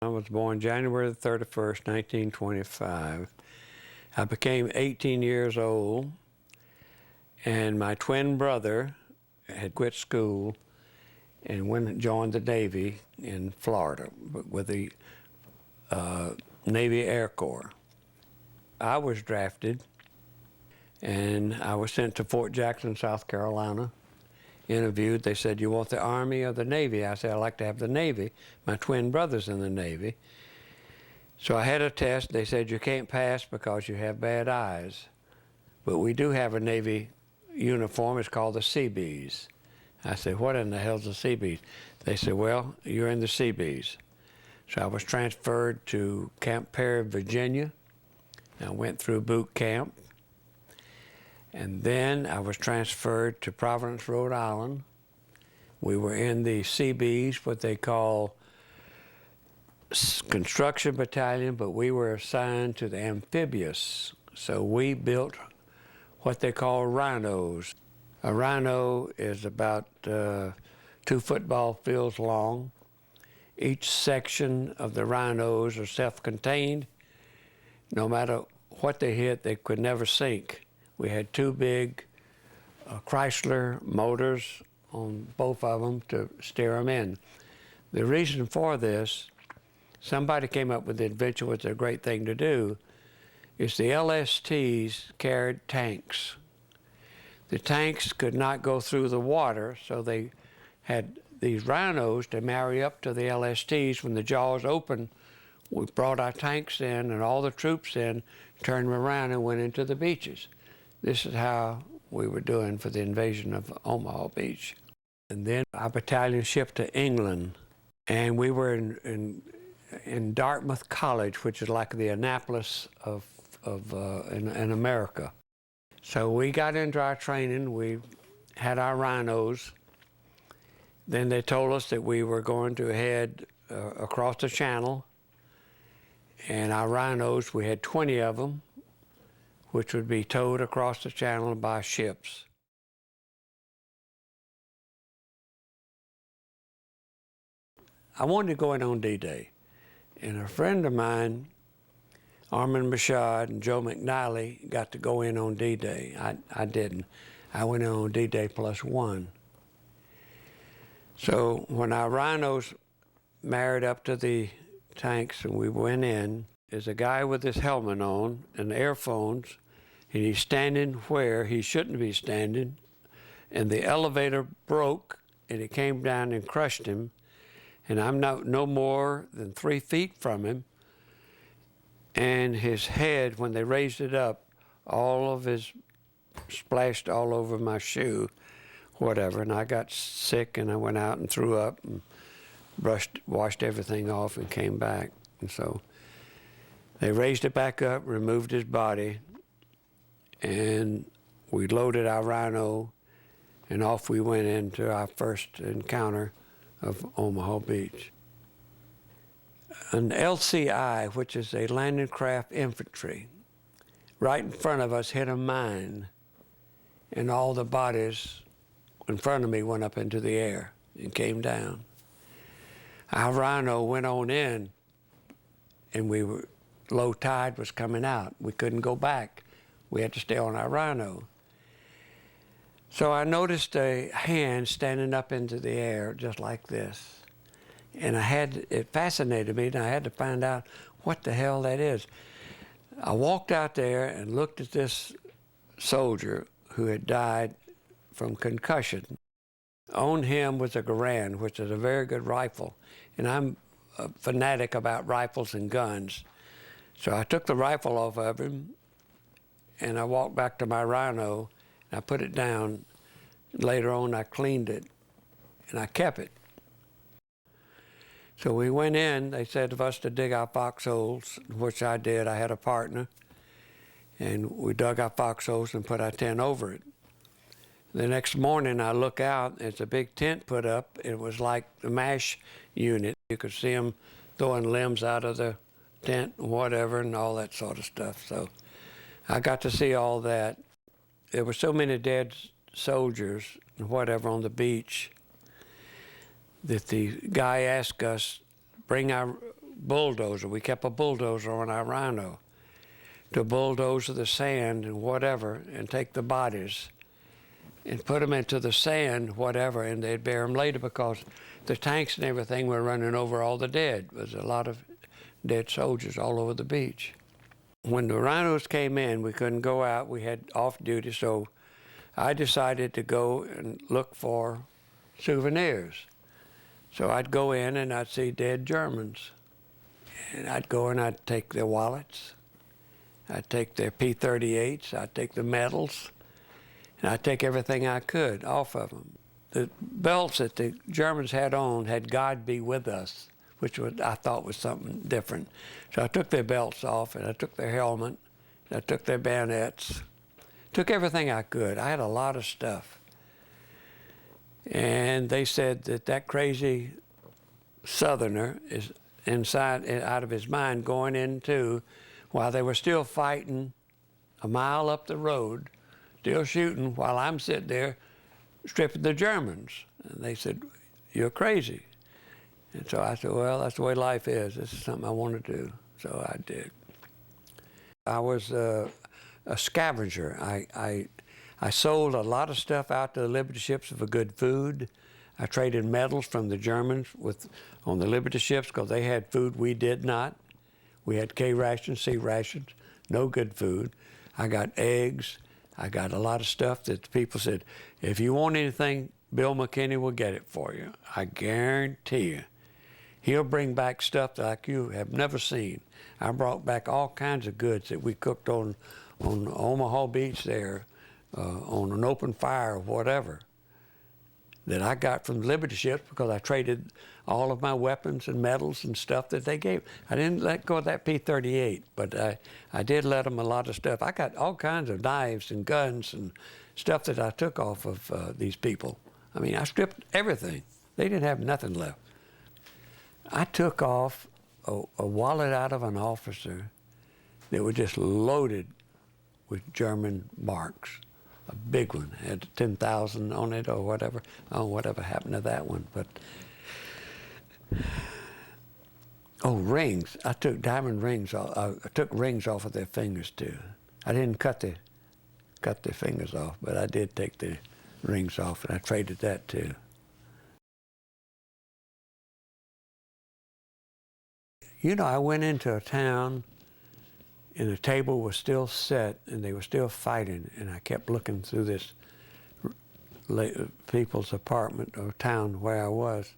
I was born January the 31st, 1925. I became 18 years old, and my twin brother had quit school and went and joined the Navy in Florida with the Navy Air Corps. I was drafted, and I was sent to Fort Jackson, South Carolina. Interviewed. They said, "You want the Army or the Navy?" I said, "I'd like to have the Navy. My twin brother's in the Navy." So I had a test. They said, "You can't pass because you have bad eyes. But we do have a Navy uniform. It's called the Seabees." I said, "What in the hell's the Seabees?" They said, "Well, you're in the Seabees." So I was transferred to Camp Perry, Virginia. I went through boot camp. And then I was transferred to Providence, Rhode Island. We were in the Seabees, what they call construction battalion, but we were assigned to the amphibious. So we built what they call rhinos. A rhino is about 2 football fields long. Each section of the rhinos are self-contained. No matter what they hit, they could never sink. We had 2 big Chrysler motors on both of them to steer them in. The reason for this, somebody came up with the invention, which is a great thing to do, is the LSTs carried tanks. The tanks could not go through the water, so they had these rhinos to marry up to the LSTs. When the jaws opened, we brought our tanks in and all the troops in, turned them around and went into the beaches. This is how we were doing for the invasion of Omaha Beach. And then our battalion shipped to England, and we were in Dartmouth College, which is like the Annapolis in America. So we got into our training. We had our rhinos. Then they told us that we were going to head across the channel, and our rhinos, we had 20 of them, which would be towed across the channel by ships. I wanted to go in on D-Day, and a friend of mine, Armin Bashad and Joe McNally, got to go in on D-Day. I didn't. I went in on D-Day +1. So when our rhinos married up to the tanks and we went in, there's a guy with his helmet on and earphones, and he's standing where he shouldn't be standing, and the elevator broke, and it came down and crushed him, and I'm no more than 3 feet from him, and his head, when they raised it up, all of his splashed all over my shoe, whatever, and I got sick, and I went out and threw up and washed everything off and came back. And so they raised it back up, removed his body, and we loaded our rhino, and off we went into our first encounter of Omaha Beach. An LCI, which is a landing craft infantry, right in front of us hit a mine, and all the bodies in front of me went up into the air and came down. Our rhino went on in, and low tide was coming out. We couldn't go back. We had to stay on our rhino. So I noticed a hand standing up into the air just like this. And it fascinated me, and I had to find out what the hell that is. I walked out there and looked at this soldier who had died from concussion. On him was a Garand, which is a very good rifle. And I'm a fanatic about rifles and guns. So I took the rifle off of him, and I walked back to my rhino, and I put it down. Later on, I cleaned it, and I kept it. So we went in. They said of us to dig our foxholes, which I did. I had a partner, and we dug our foxholes and put our tent over it. The next morning, I look out, there's a big tent put up. It was like the MASH unit. You could see them throwing limbs out of the tent and whatever and all that sort of stuff. So I got to see all that. There were so many dead soldiers and whatever on the beach that the guy asked us, bring our bulldozer. We kept a bulldozer on our Rhino to bulldoze the sand and whatever and take the bodies and put them into the sand, whatever, and they'd bury them later because the tanks and everything were running over all the dead. There was a lot of dead soldiers all over the beach. When the Rhinos came in, we couldn't go out. We had off duty, so I decided to go and look for souvenirs. So I'd go in and I'd see dead Germans. And I'd go and I'd take their wallets. I'd take their P-38s. I'd take the medals. And I'd take everything I could off of them. The belts that the Germans had on had "God be with us," which I thought was something different. So I took their belts off, and I took their helmet, and I took their bayonets, took everything I could. I had a lot of stuff. And they said that that crazy Southerner is inside, out of his mind, going into, while they were still fighting a mile up the road, still shooting, while I'm sitting there stripping the Germans. And they said, "You're crazy." And so I said, "Well, that's the way life is. This is something I want to do." So I did. I was a scavenger. I sold a lot of stuff out to the Liberty ships for good food. I traded medals from the Germans on the Liberty ships because they had food we did not. We had K rations, C rations, no good food. I got eggs. I got a lot of stuff that the people said, "If you want anything, Bill McKinney will get it for you. I guarantee you. He'll bring back stuff like you have never seen." I brought back all kinds of goods that we cooked on Omaha Beach there, on an open fire or whatever, that I got from Liberty ships because I traded all of my weapons and medals and stuff that they gave. I didn't let go of that P-38, but I did let them a lot of stuff. I got all kinds of knives and guns and stuff that I took off of these people. I mean, I stripped everything. They didn't have nothing left. I took off a wallet out of an officer that was just loaded with German marks. A big one, had 10,000 on it or whatever. Oh, whatever happened to that one, but. Oh, rings. I took diamond rings. I took rings off of their fingers too. I didn't cut their fingers off, but I did take the rings off, and I traded that too. You know, I went into a town, and the table was still set, and they were still fighting, and I kept looking through this people's apartment or town where I was.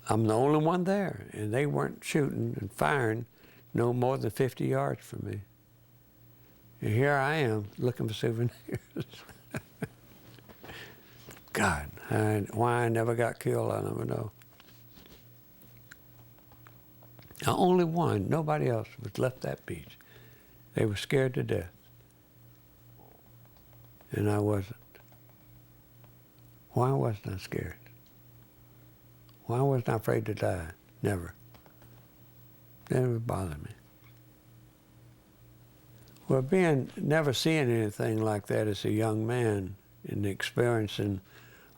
I'm the only one there, and they weren't shooting and firing no more than 50 yards from me. And here I am looking for souvenirs. God, why I never got killed, I never know. The only one, nobody else was left that beach. They were scared to death. And I wasn't. Why wasn't I scared? Why wasn't I afraid to die? Never. Never bothered me. Well, never seeing anything like that as a young man and experiencing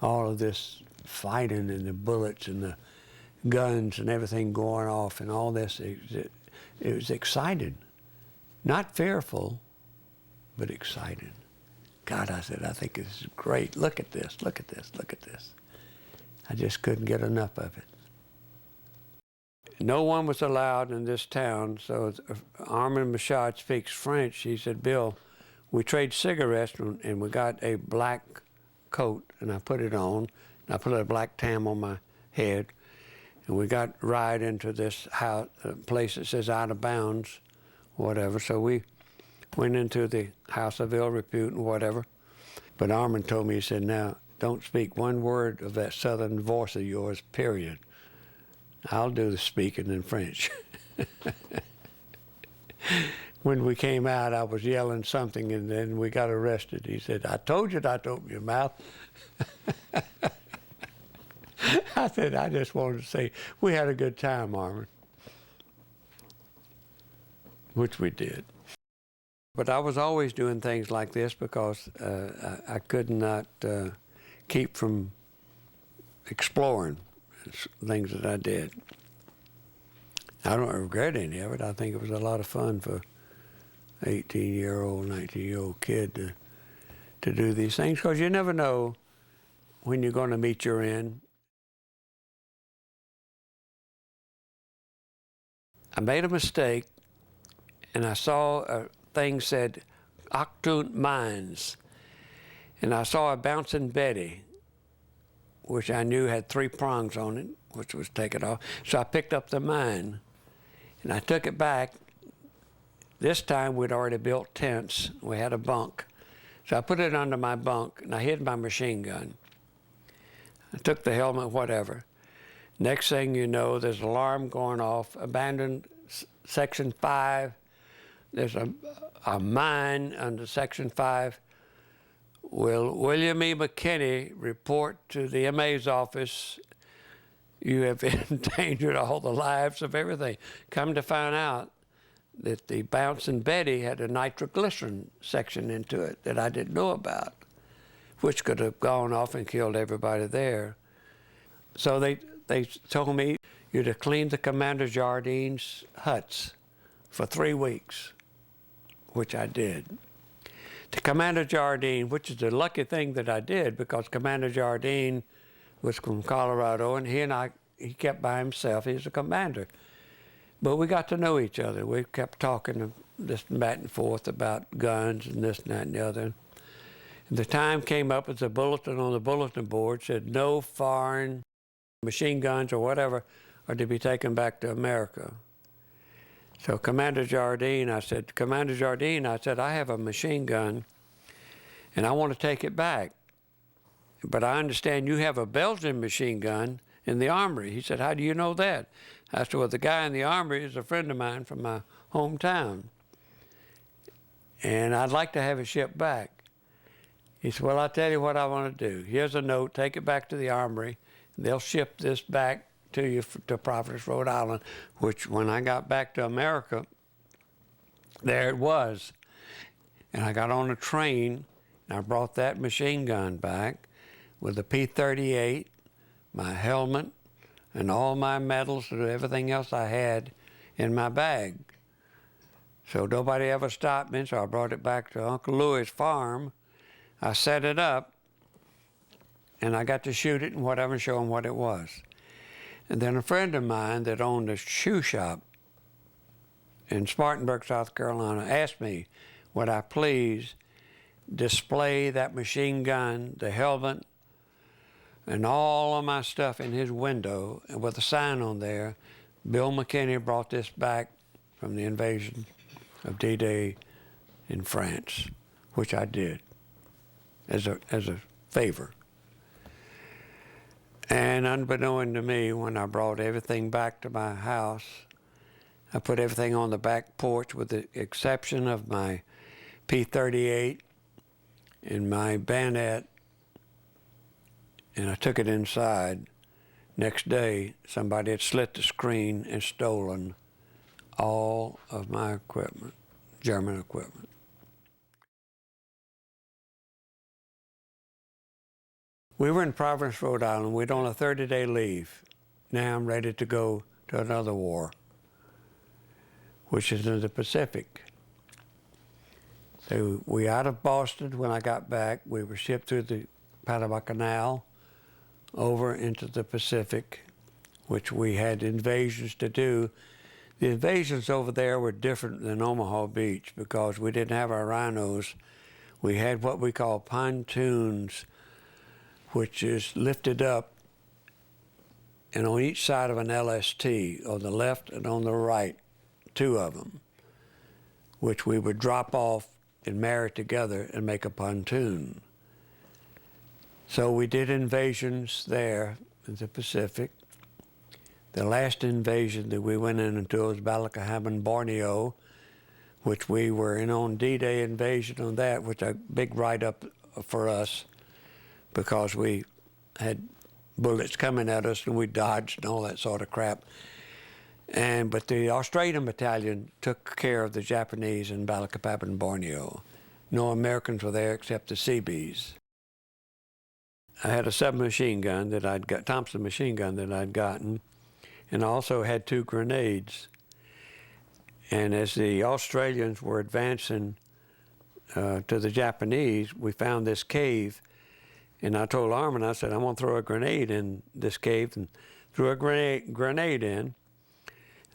all of this fighting and the bullets and the guns and everything going off and all this, it was exciting. Not fearful, but excited. God, I said, I think this is great. Look at this, look at this, look at this. I just couldn't get enough of it. No one was allowed in this town, so Armin Machad speaks French. He said, "Bill, we trade cigarettes, and we got a black coat, and I put it on, and I put a black tam on my head, and we got right into this house, place that says out of bounds, whatever. So we went into the house of ill repute and whatever. But Armin told me, he said, "Now, don't speak one word of that southern voice of yours, period. I'll do the speaking in French." When we came out, I was yelling something, and then we got arrested. He said, "I told you not to open your mouth." I said, "I just wanted to say we had a good time, Armin," which we did. But I was always doing things like this because I could not keep from exploring things that I did. I don't regret any of it. I think it was a lot of fun for 18-year-old, 19-year-old kid to do these things, because you never know when you're going to meet your end. I made a mistake, and I saw a thing said Octunt Mines, and I saw a Bouncing Betty, which I knew had 3 prongs on it, which was taken off. So I picked up the mine, and I took it back. This time we'd already built tents. We had a bunk. So I put it under my bunk, and I hid my machine gun. I took the helmet, whatever. Next thing you know, there's an alarm going off, abandoned Section 5. There's a mine under Section 5. Will William E. McKinney report to the MA's office, you have endangered all the lives of everything. Come to find out that the Bouncing Betty had a nitroglycerin section into it that I didn't know about, which could have gone off and killed everybody there. So they told me, you're to clean the Commander Jardine's huts for 3 weeks, which I did. To Commander Jardine, which is the lucky thing that I did, because Commander Jardine was from Colorado, and he kept by himself. He was a commander. But we got to know each other. We kept talking this back and forth about guns and this and that and the other. And the time came up as a bulletin on the bulletin board said no foreign machine guns or whatever are to be taken back to America. So Commander Jardine, I said, I have a machine gun and I want to take it back. But I understand you have a Belgian machine gun in the armory. He said, how do you know that? I said, well, the guy in the armory is a friend of mine from my hometown. And I'd like to have it shipped back. He said, well, I'll tell you what I want to do. Here's a note, take it back to the armory. They'll ship this back to you to Providence, Rhode Island, which when I got back to America, there it was. And I got on a train, and I brought that machine gun back with the P-38, my helmet, and all my medals and everything else I had in my bag. So nobody ever stopped me, so I brought it back to Uncle Louis' farm. I set it up, and I got to shoot it and whatever, show him what it was. And then a friend of mine that owned a shoe shop in Spartanburg, South Carolina, asked me, would I please display that machine gun, the helmet, and all of my stuff in his window with a sign on there, Bill McKinney brought this back from the invasion of D-Day in France, which I did as a favor. And unbeknown to me, when I brought everything back to my house, I put everything on the back porch with the exception of my P-38 and my bayonet, and I took it inside. Next day, somebody had slit the screen and stolen all of my equipment, German equipment. We were in Providence, Rhode Island. We'd on a 30-day leave. Now I'm ready to go to another war, which is in the Pacific. So we out of Boston when I got back. We were shipped through the Panama Canal over into the Pacific, which we had invasions to do. The invasions over there were different than Omaha Beach because we didn't have our rhinos. We had what we call pontoons, which is lifted up and on each side of an LST, on the left and on the right, 2 of them, which we would drop off and marry together and make a pontoon. So we did invasions there in the Pacific. The last invasion that we went into was Balikpapan, Borneo, which we were in on D-Day invasion on that, which was a big write-up for us because we had bullets coming at us and we dodged and all that sort of crap. But the Australian battalion took care of the Japanese in Balikpapan, Borneo. No Americans were there except the Seabees. I had a submachine gun that I'd got, Thompson machine gun that I'd gotten, and I also had 2 grenades. And as the Australians were advancing to the Japanese, we found this cave, and I told Armin, I said, I'm going to throw a grenade in this cave, and threw a grenade in. And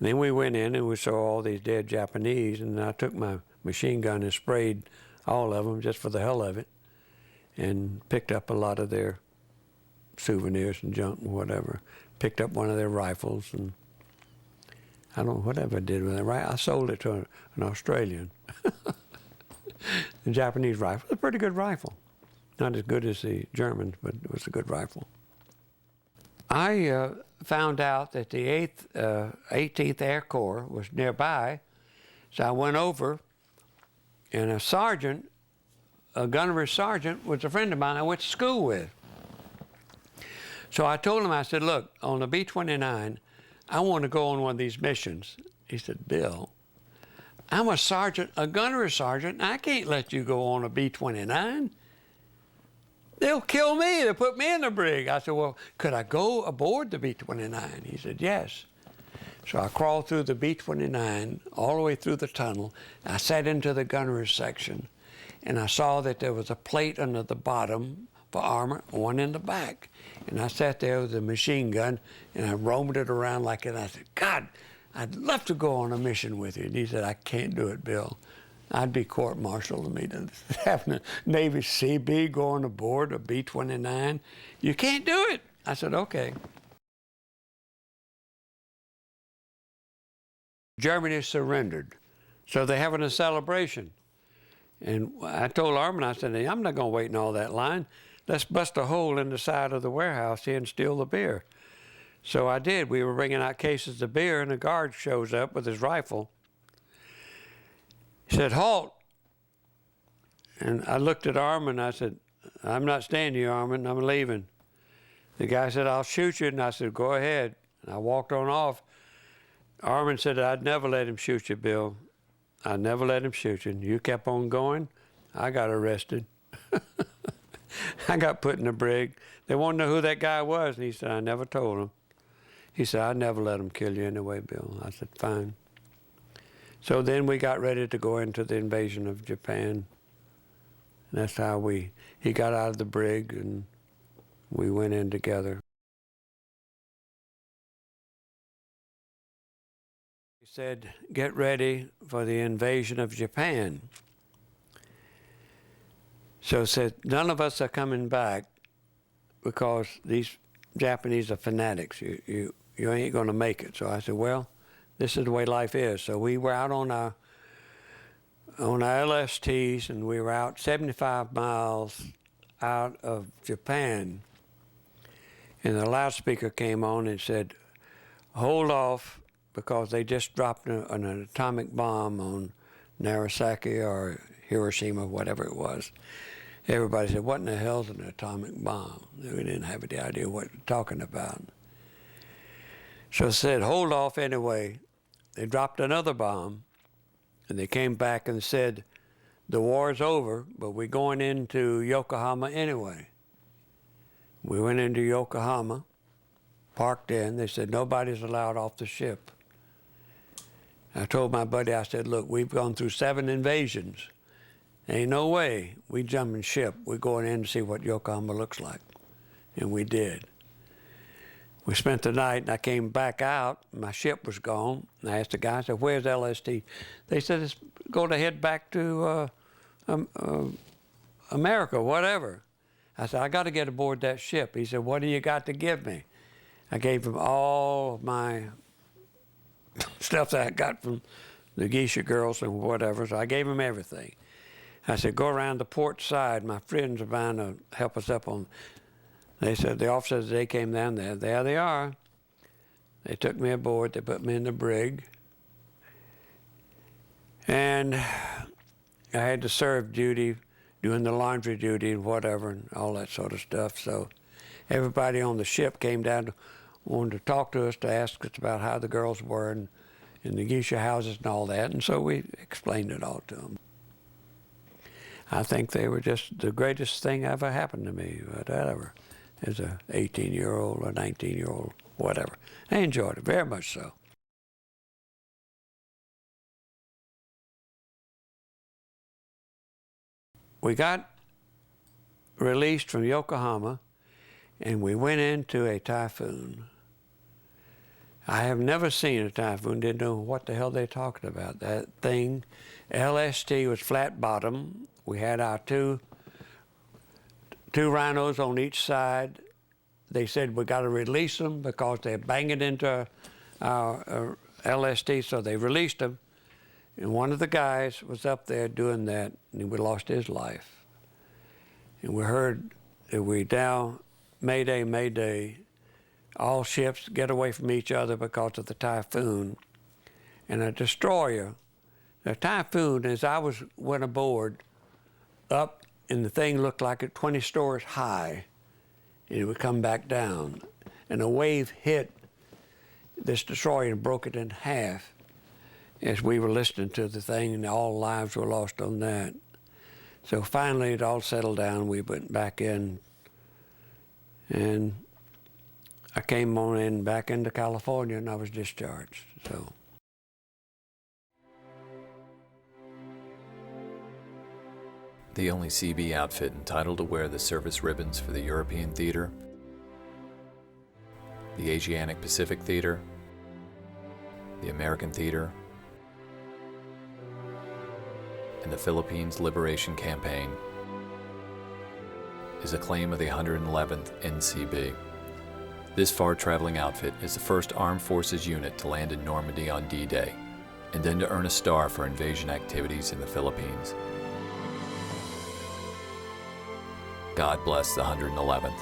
then we went in and we saw all these dead Japanese, and I took my machine gun and sprayed all of them just for the hell of it, and picked up a lot of their souvenirs and junk and whatever. Picked up one of their rifles, and I don't know whatever I did with it. Right, I sold it to an Australian. The Japanese rifle, a pretty good rifle. Not as good as the Germans, but it was a good rifle. I found out that the 18th Air Corps was nearby, so I went over, and a sergeant, a gunnery sergeant, was a friend of mine I went to school with. So I told him, I said, look, on the B-29, I want to go on one of these missions. He said, Bill, I'm a sergeant, a gunnery sergeant, and I can't let you go on a B-29. They'll kill me. They'll put me in the brig. I said, well, could I go aboard the B-29? He said, yes. So I crawled through the B-29 all the way through the tunnel. I sat into the gunnery section, and I saw that there was a plate under the bottom for armor, one in the back. And I sat there with a machine gun, and I roamed it around like that. I said, God, I'd love to go on a mission with you. And he said, I can't do it, Bill. I'd be court-martialed to me to having a Navy CB going aboard a B-29. You can't do it. I said, okay. Germany surrendered, so they're having a celebration. And I told Armin, I said, hey, I'm not going to wait in all that line. Let's bust a hole in the side of the warehouse here and steal the beer. So I did. We were bringing out cases of beer, and a guard shows up with his rifle. He said, halt. And I looked at Armin, I said, I'm not staying here, Armin, I'm leaving. The guy said, I'll shoot you, and I said, go ahead. And I walked on off. Armin said, I'd never let him shoot you, Bill. I'd never let him shoot you. You kept on going, I got arrested. I got put in the brig. They wanted to know who that guy was, and he said, I never told him. He said, I'd never let him kill you anyway, Bill. I said, fine. So then we got ready to go into the invasion of Japan. And that's how he got out of the brig, and we went in together. He said, get ready for the invasion of Japan. So he said, none of us are coming back because these Japanese are fanatics. You ain't going to make it. So I said, well, this is the way life is. So we were out on our LSTs, and we were out 75 miles out of Japan. And the loudspeaker came on and said, hold off, because they just dropped an atomic bomb on Nagasaki or Hiroshima, whatever it was. Everybody said, what in the hell's an atomic bomb? We didn't have any idea what they're talking about. So I said, hold off anyway. They dropped another bomb, and they came back and said, the war's over, but we're going into Yokohama anyway. We went into Yokohama, parked in. They said, nobody's allowed off the ship. I told my buddy, I said, look, we've gone through 7 invasions. Ain't no way we jumping ship. We're going in to see what Yokohama looks like. And we did. We spent the night, and I came back out. My ship was gone. And I asked the guy, I said, where's LST? They said, it's going to head back to America, whatever. I said, I got to get aboard that ship. He said, what do you got to give me? I gave him all of my stuff that I got from the geisha girls and whatever, so I gave him everything. I said, go around the port side. My friends are bound to help us up on. They said, the officers, they came down there. There they are. They took me aboard. They put me in the brig. And I had to serve duty, doing the laundry duty and whatever, and all that sort of stuff. So everybody on the ship came down, wanted to talk to us, to ask us about how the girls were in the geisha houses and all that. And so we explained it all to them. I think they were just the greatest thing ever happened to me, whatever. as a 18-year-old or 19-year-old, whatever. I enjoyed it very much so. We got released from Yokohama, and we went into a typhoon. I have never seen a typhoon, didn't know what the hell they're talking about. That thing, LST was flat bottom. We had our two rhinos on each side. They said we got to release them because they're banging into our LST, so they released them. And one of the guys was up there doing that, and we lost his life. And we heard that we now, Mayday, Mayday, all ships get away from each other because of the typhoon. And a destroyer, the typhoon, as I went aboard, up, and the thing looked like it 20 stories high, and it would come back down. And a wave hit this destroyer and broke it in half as we were listening to the thing, and all lives were lost on that. So finally it all settled down. We went back in, and I came on in back into California, and I was discharged. So. The only CB outfit entitled to wear the service ribbons for the European Theater, the Asiatic Pacific Theater, the American Theater, and the Philippines Liberation Campaign is a claim of the 111th NCB. This far-traveling outfit is the first armed forces unit to land in Normandy on D-Day, and then to earn a star for invasion activities in the Philippines. God bless the 111th.